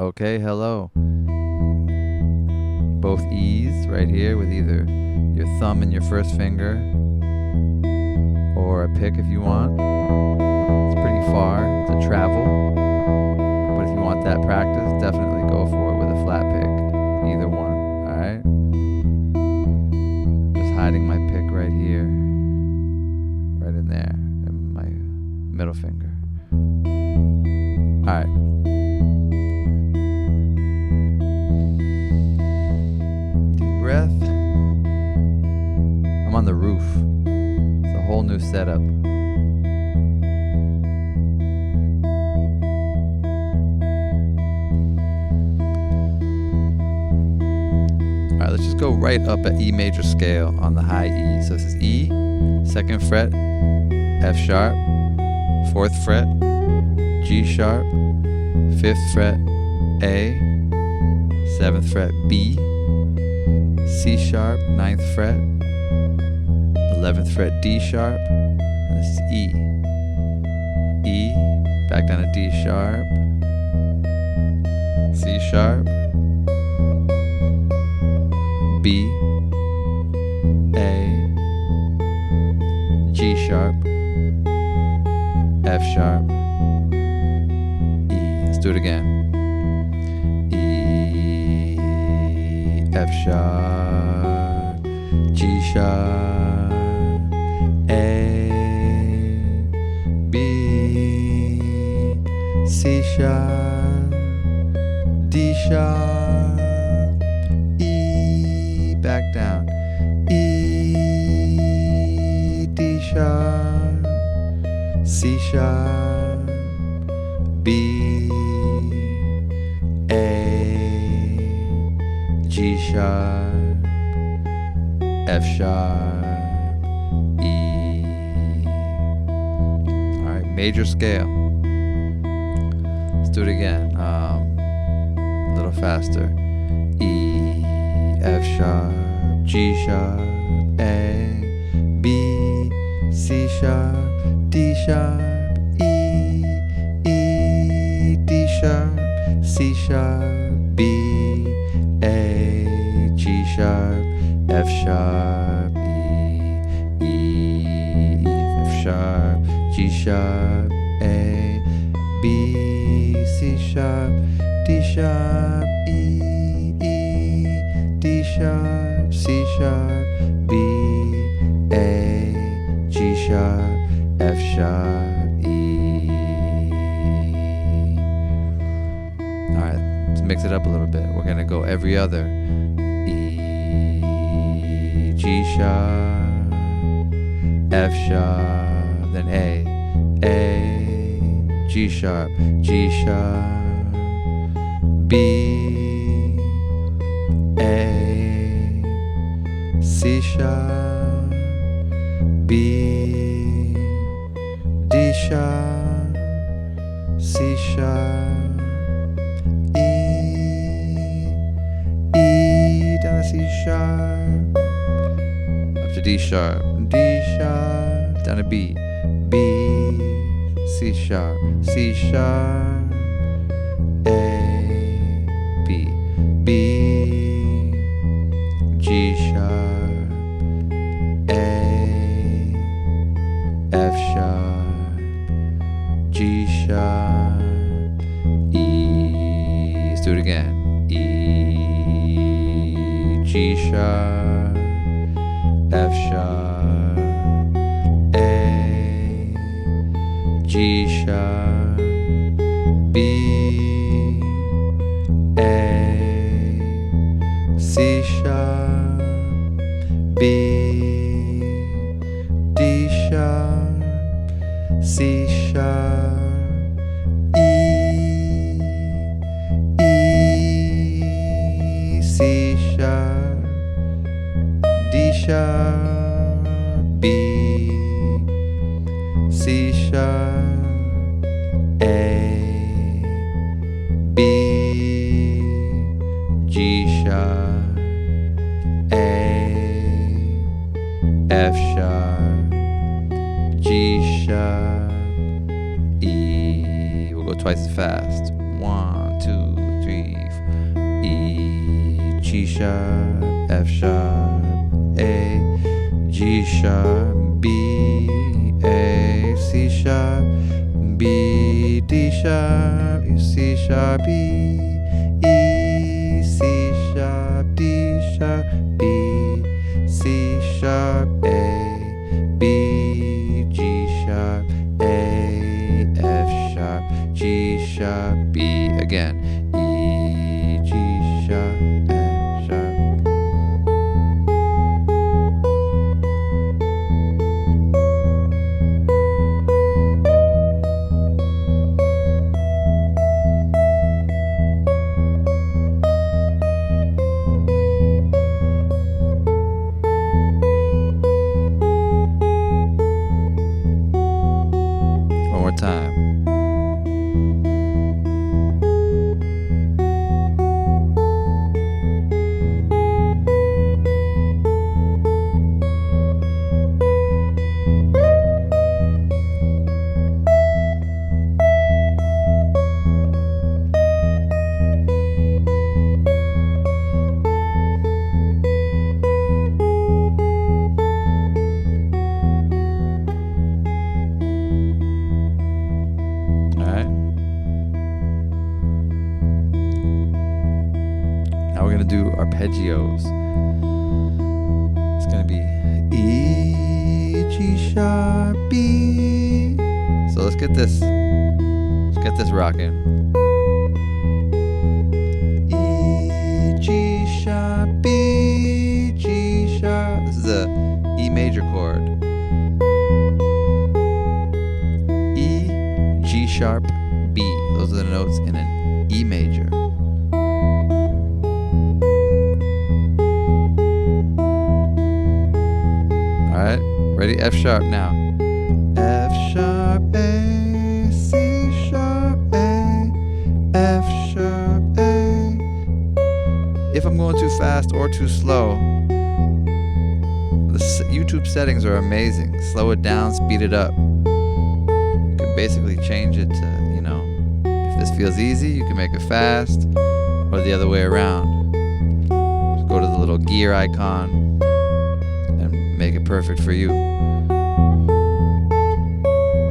Okay, hello. Both E's right here with either your thumb and your first finger or a pick if you want. It's pretty far to travel, but if you want that practice, definitely go for it with a flat pick. Either one, alright? Just hiding my pick right here, right in there, and my middle finger. Alright. Breath. I'm on the roof. It's a whole new setup. Alright, let's just go right up at E major scale on the high E. So this is E, 2nd fret, F sharp, 4th fret, G sharp, 5th fret, A, 7th fret, B, C sharp, 9th fret, 11th fret, D sharp, and this is E. E, back down to D sharp, C sharp, B, A, G sharp, F sharp, E. Let's do it again. E, F sharp, G sharp, A, B, C sharp, D sharp, E, back down, E, D sharp, C sharp, B, A, G sharp, F sharp, E. Alright, major scale. Let's do it again. A little faster. E, F sharp, G sharp, A, B, C sharp, D sharp, E, D sharp, C sharp, B, A, G sharp, F sharp, E, F sharp, G sharp, A, B, C sharp, D sharp, E, D sharp, C sharp, B, A, G sharp, F sharp, E. Alright, let's mix it up a little bit. We're gonna go every other. E, G sharp, F sharp, then A, G sharp, G sharp, B, A, C sharp, B, D sharp, C sharp, E, down to C sharp, up to D sharp, down to B, C sharp, A, B, G sharp, A, F sharp, G sharp, E. Let's do it again. E, G sharp, F sharp, A, G sharp, B, A, C sharp, B, D sharp, C sharp, E, C sharp, D sharp, B, C sharp, A, B, G sharp, A, F sharp, G sharp, E. We'll go twice as fast. 1, 2, 3. G sharp, F sharp, A, G sharp, B, A, C sharp, B, D sharp, C sharp, E, C sharp, D sharp, B, C sharp, A, B, G sharp, A, F sharp, G sharp, B, again, E, G sharp, F sharp. One more time. Now we're going to do arpeggios. It's going to be E, G sharp, B. So let's get this rocking. E, G sharp, B, G sharp. This is a E major chord. E, G sharp, B. Those are the notes in an E major. Alright, ready? F sharp now. F sharp, A, C sharp, A, F sharp, A. If I'm going too fast or too slow, the YouTube settings are amazing. Slow it down, speed it up. You can basically change it to, if this feels easy, you can make it fast, or the other way around. Just go to the little gear icon, make it perfect for you.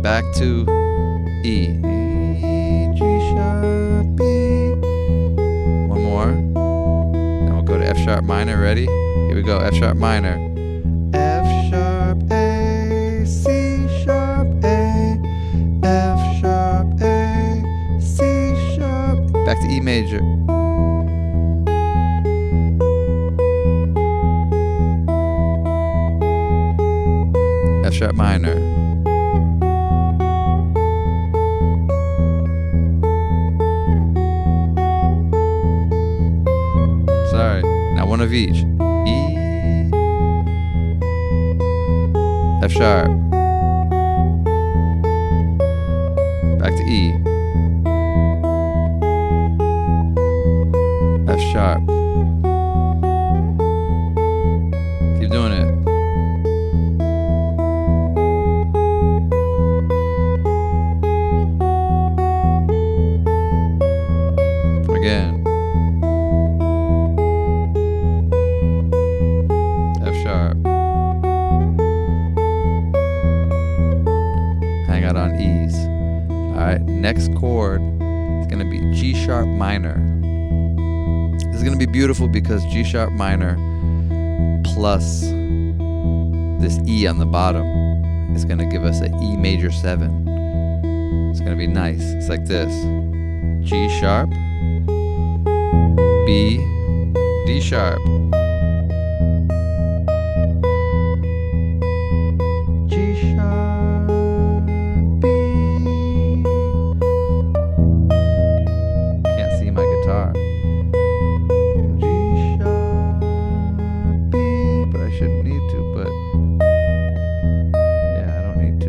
Back to E. E, G sharp, B. One more. Then we'll go to F sharp minor. Ready? Here we go. F sharp minor. F sharp, A, C sharp, A, F sharp, A, C sharp. Back to E major. F sharp minor. Sorry. Now one of each. E, F sharp. Back to E. F sharp. Keep doing it. Again. F sharp. Hang out on E's. Alright, next chord is going to be G sharp minor. This is going to be beautiful because G sharp minor plus this E on the bottom is going to give us an E major 7. It's going to be nice. It's like this. G sharp, B, D sharp, G sharp, B. Can't see my guitar. G sharp, B, but I shouldn't need to, but yeah, I don't need to.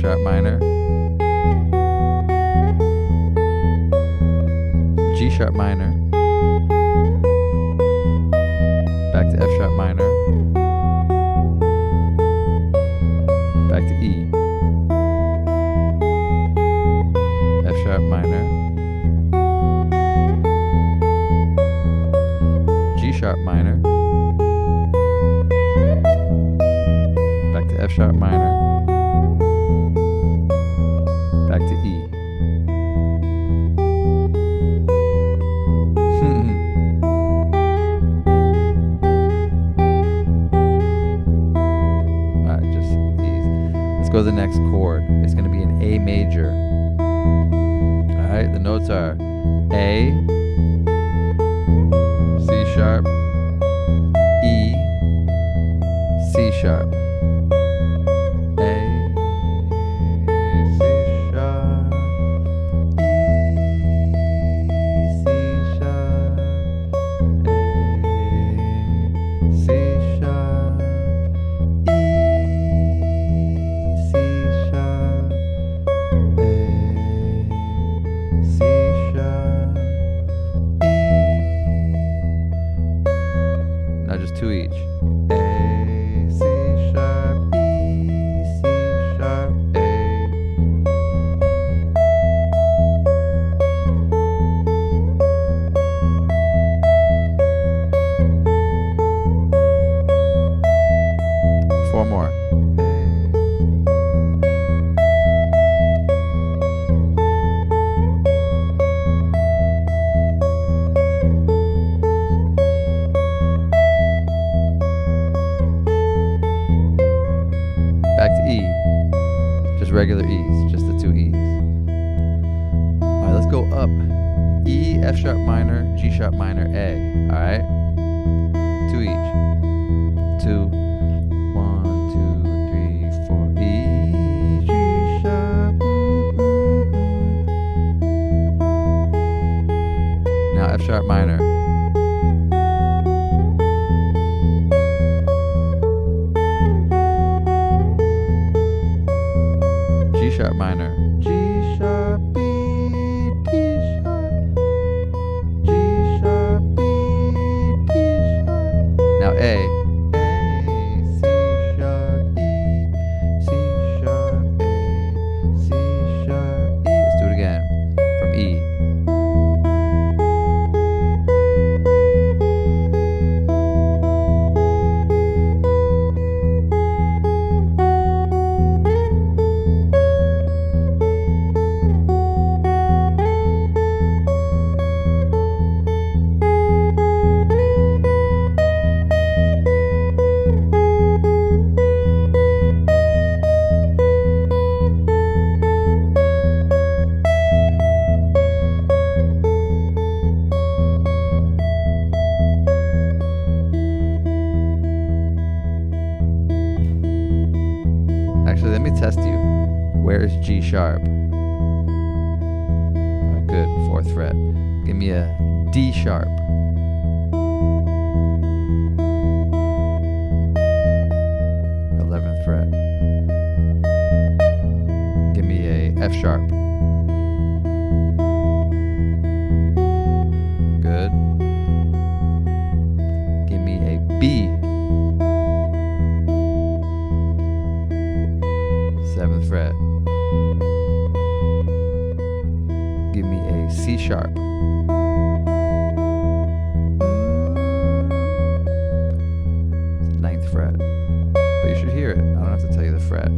sharp minor, G sharp minor, back to F sharp minor, back to E, F sharp minor, G sharp minor, back to F sharp minor, back to E. Alright, just ease. Let's go to the next chord. It's going to be an A major. Alright, the notes are A, C sharp, E, C sharp. Now just two each. A, C sharp, E, C sharp, A. Four more. Back to E, just regular E's, just the two E's. Alright, let's go up. E, F sharp minor, G sharp minor, A. Alright, two each. Two, 1, 2, 3, 4. E, G sharp. Now F sharp minor. G sharp minor, G sharp, B, D sharp, G sharp, B, D sharp. Now A, C sharp, E, C sharp, A, C sharp, E. Let's do it again from E. Actually, let me test you. Where is G sharp? Good, 4th fret. Give me a D sharp. Fret. Give me a F sharp. Good. Give me a B. 7th fret. Give me a C sharp. 9th fret. But you should hear it. I don't have to tell you the fret.